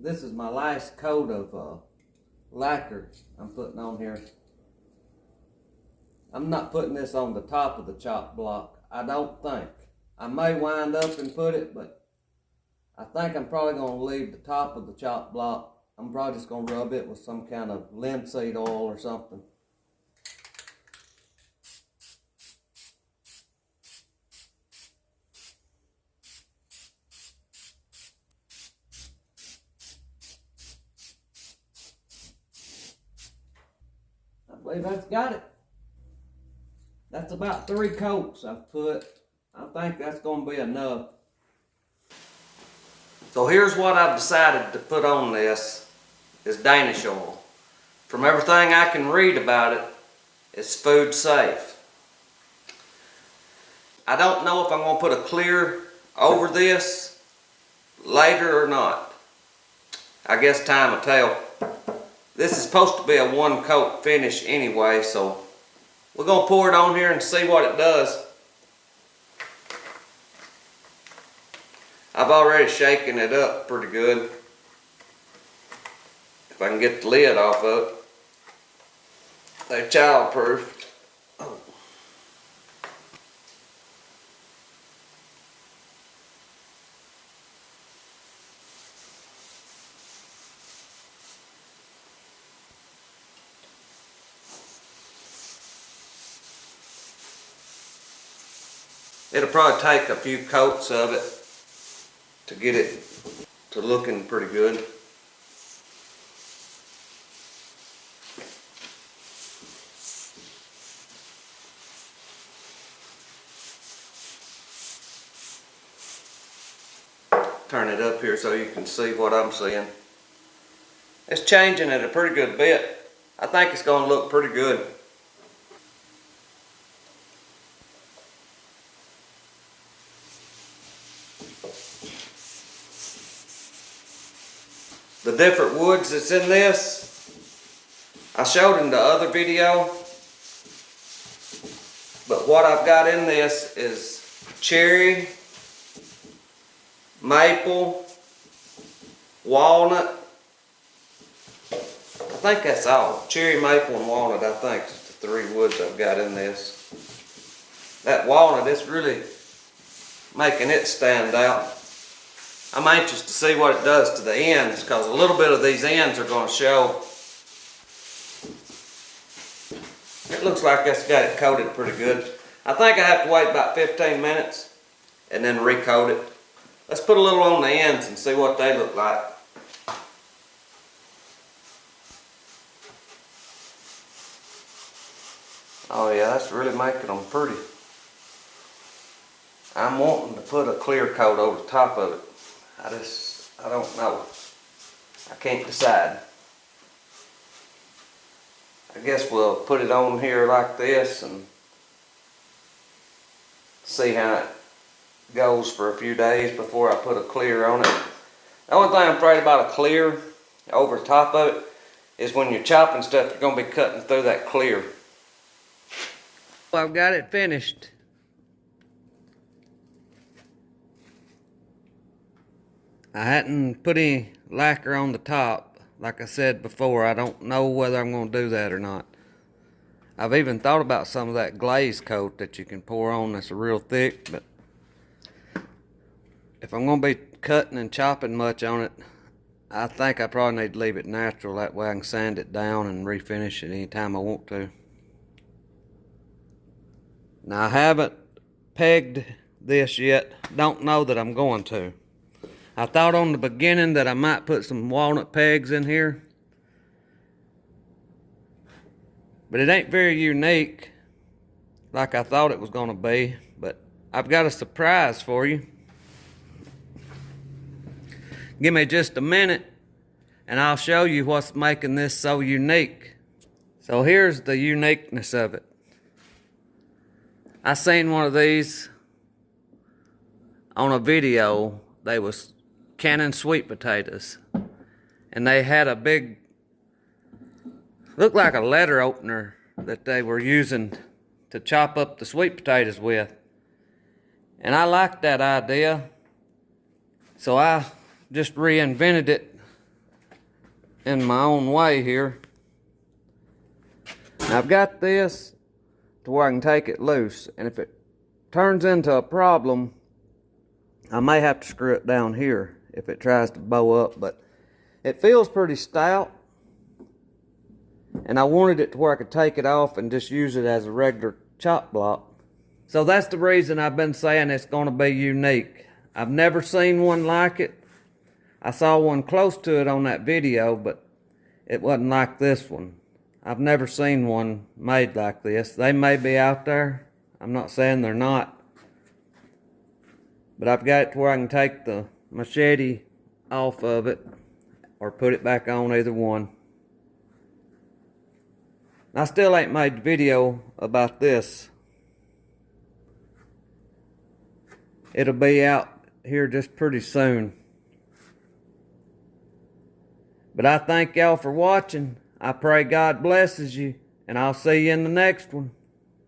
This is my last coat of lacquer I'm putting on here. I'm not putting this on the top of the chop block. I don't think. I may wind up and put it, but I think I'm probably going to leave the top of the chop block. I'm probably just going to rub it with some kind of linseed oil or something. I believe that's got it. That's about 3 coats I've put. I think that's going to be enough. So here's what I've decided to put on this is Danish oil. From everything I can read about it, it's food safe. I don't know if I'm going to put a clear over this later or not. I guess time will tell. This is supposed to be a 1-coat finish anyway, so we're going to pour it on here and see what it does. I've already shaken it up pretty good. If I can get the lid off of it. They're childproof. Oh. It'll probably take a few coats of it to get it to looking pretty good. Turn it up here so you can see what I'm seeing. It's changing it a pretty good bit. I think it's going to look pretty good. The different woods that's in this, I showed in the other video, but what I've got in this is cherry, maple, walnut. I think that's all. Cherry, maple, and walnut, I think is the 3 woods I've got in this. That walnut is really making it stand out. I'm anxious to see what it does to the ends, because a little bit of these ends are going to show. It looks like it's got it coated pretty good. I think I have to wait about 15 minutes and then recoat it. Let's put a little on the ends and see what they look like. Oh yeah, that's really making them pretty. I'm wanting to put a clear coat over the top of it. I don't know. I can't decide. I guess we'll put it on here like this and see how it goes for a few days before I put a clear on it. The only thing I'm afraid about a clear over the top of it is when you're chopping stuff, you're going to be cutting through that clear. Well, I've got it finished. I hadn't put any lacquer on the top. Like I said before, I don't know whether I'm going to do that or not. I've even thought about some of that glaze coat that you can pour on that's real thick, but if I'm going to be cutting and chopping much on it, I think I probably need to leave it natural. That way I can sand it down and refinish it anytime I want to. Now I haven't pegged this yet. Don't know that I'm going to. I thought on the beginning that I might put some walnut pegs in here, but it ain't very unique like I thought it was going to be. But I've got a surprise for you. Give me just a minute and I'll show you what's making this so unique. So here's the uniqueness of it. I seen one of these on a video. They was canning sweet potatoes, and they had a big, looked like a letter opener that they were using to chop up the sweet potatoes with. And I liked that idea, so I just reinvented it in my own way here. Now I've got this to where I can take it loose, and if it turns into a problem, I may have to screw it down here if it tries to bow up, but it feels pretty stout, and I wanted it to where I could take it off and just use it as a regular chop block. So that's the reason I've been saying it's going to be unique. I've never seen one like it. I saw one close to it on that video, but it wasn't like this one. I've never seen one made like this. They may be out there. I'm not saying they're not. But I've got it to where I can take the machete off of it or put it back on, either one. I still ain't made a video about this. It'll be out here just pretty soon. But I thank y'all for watching. I pray God blesses you, and I'll see you in the next one.